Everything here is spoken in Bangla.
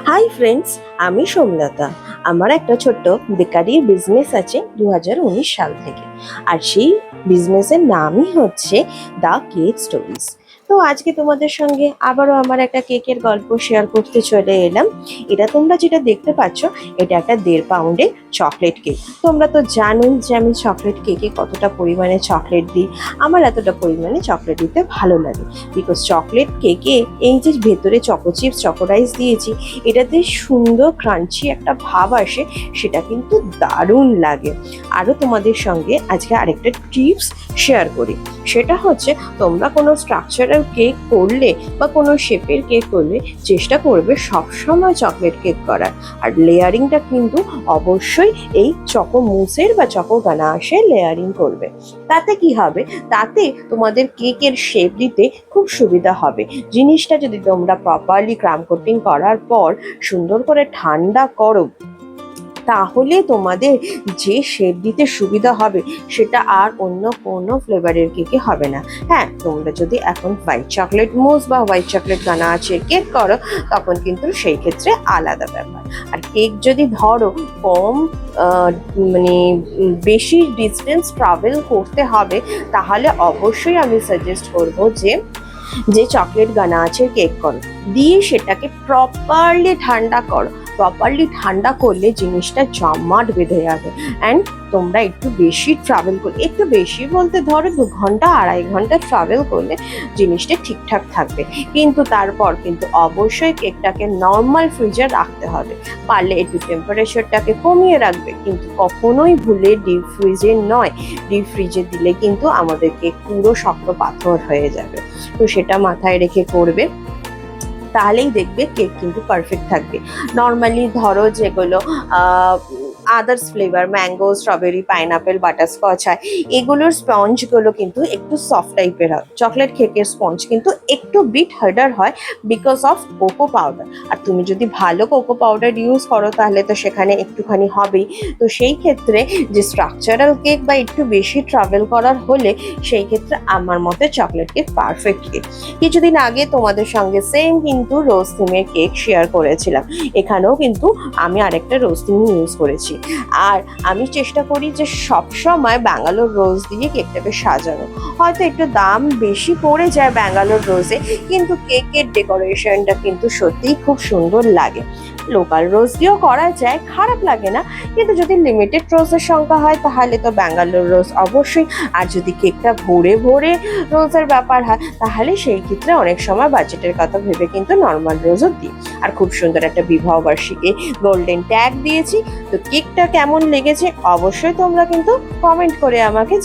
হাই ফ্রেন্ডস, আমি সোমলতা। আমার একটা ছোট্ট বেকারির বিজনেস আছে 2019 সাল থেকে। আর সেই বিজনেসের নামই হচ্ছে দ্য কেক স্টোরিজ। তো আজকে তোমাদের সঙ্গে আবারও আমার একটা কেকের গল্প শেয়ার করতে চলে এলাম। এটা তোমরা যেটা দেখতে পাচ্ছ, এটা একটা 1.5 পাউন্ডের চকলেট কেক। তোমরা তো জানোই যে আমি চকলেট কেকে কতটা পরিমাণে চকলেট দিই। আমার এতটা পরিমাণে চকলেট দিতে ভালো লাগে, বিকজ চকলেট কেকে এই যে ভেতরে চকো চিপস চকো রাইস দিয়েছি, এটাতে সুন্দর ক্রাঞ্চি একটা ভাব আসে, সেটা কিন্তু দারুণ লাগে। আরও তোমাদের সঙ্গে আজকে আরেকটা টিপস শেয়ার করি। সেটা হচ্ছে, তোমরা কোনো স্ট্রাকচারাল কেক করলে বা কোনো শেপের কেক করলে চেষ্টা করবে সবসময় চকলেট কেক করার। আর লেয়ারিংটা কিন্তু অবশ্যই এই চকো মুসের বা চকো গানাশের লেয়ারিং করবে। তাতে কি হবে, তাতে তোমাদের কেকের শেপ দিতে খুব সুবিধা হবে। জিনিসটা যদি তোমরা প্রপারলি ক্রাম কোটিং করার পর সুন্দর করে ঠান্ডা করো, তাহলে তোমাদের যে শেপ দিতে সুবিধা হবে সেটা আর অন্য কোনো ফ্লেভারের কেকে হবে না। হ্যাঁ, তোমরা যদি এখন হোয়াইট চকলেট মুস বা হোয়াইট চকলেট গানাশের কেক করো, তখন কিন্তু সেই ক্ষেত্রে আলাদা ব্যাপার। আর কেক যদি ধরো কম মানে বেশি ডিস্টেন্স ট্রাভেল করতে হবে, তাহলে অবশ্যই আমি সাজেস্ট করবো যে চকলেট গানাশের কেক করো, দিয়ে সেটাকে প্রপারলি ঠান্ডা করো। প্রপারলি ঠান্ডা করলে জিনিসটা জমাট বেঁধে যাবে। অ্যান্ড তোমরা একটু বেশি ট্রাভেল করলে, একটু বেশি বলতে ধরো 2 ঘন্টা 2.5 ঘন্টা ট্রাভেল করলে জিনিসটা ঠিকঠাক থাকবে। কিন্তু তারপর কিন্তু অবশ্যই কেকটাকে নর্মাল ফ্রিজে রাখতে হবে। পারলে একটু টেম্পারেচারটাকে কমিয়ে রাখবে, কিন্তু কখনোই ভুলে ডিপ ফ্রিজে নয়। ডিপ ফ্রিজে দিলে কিন্তু আমাদের কেক পুরো শক্ত পাথর হয়ে যাবে। তো সেটা মাথায় রেখে করবে, তাহলেই দেখবে কেক কিন্তু পারফেক্ট থাকবে। নর্মালি ধরো যেগুলো others flavour, mango, strawberry, pineapple, butterscotch হয়, এগুলোর স্পঞ্জগুলো কিন্তু একটু সফট টাইপের হয়। চকলেট কেকের স্পঞ্জ কিন্তু একটু বিট হার্ডার হয় বিকজ অফ কোকো পাউডার। আর তুমি যদি ভালো কোকো পাউডার ইউজ করো, তাহলে তো সেখানে একটুখানি হবেই। তো সেই ক্ষেত্রে যে স্ট্রাকচারাল কেক বা একটু বেশি ট্রাভেল করার হলে, সেই ক্ষেত্রে আমার মতে চকলেট কেক পারফেক্ট কেক। কিছুদিন আগে তোমাদের সঙ্গে সেম কিন্তু রোজ থিমের কেক শেয়ার করেছিলাম। এখানেও কিন্তু আমি আরেকটা রোজ থিম ইউজ করেছি। আর আমি চেষ্টা করি যে সবসময় ব্যাঙ্গালোর রোজ দিয়ে কেকটাকে সাজানো। হয়তো একটু দাম বেশি পড়ে যায় ব্যাঙ্গালোর রোজে, কিন্তু কেকের ডেকোরেশনটা কিন্তু সত্যিই খুব সুন্দর লাগে। লোকাল রোজ দিয়েও করা যায়, খারাপ লাগে না। কিন্তু যদি লিমিটেড রোজের সংখ্যা হয়, তাহলে তো ব্যাঙ্গালোর রোজ অবশ্যই। আর যদি কেকটা ভরে ভরে রোজের ব্যাপার হয়, তাহলে সেই ক্ষেত্রে অনেক সময় বাজেটের কথা ভেবে কিন্তু নর্মাল রোজও দিই। আর খুব সুন্দর একটা বিবাহ বার্ষিকী গোল্ডেন ট্যাগ দিয়েছি। তো কেকটা কেমন লেগেছে অবশ্যই তোমরা কিন্তু কমেন্ট করে আমাকে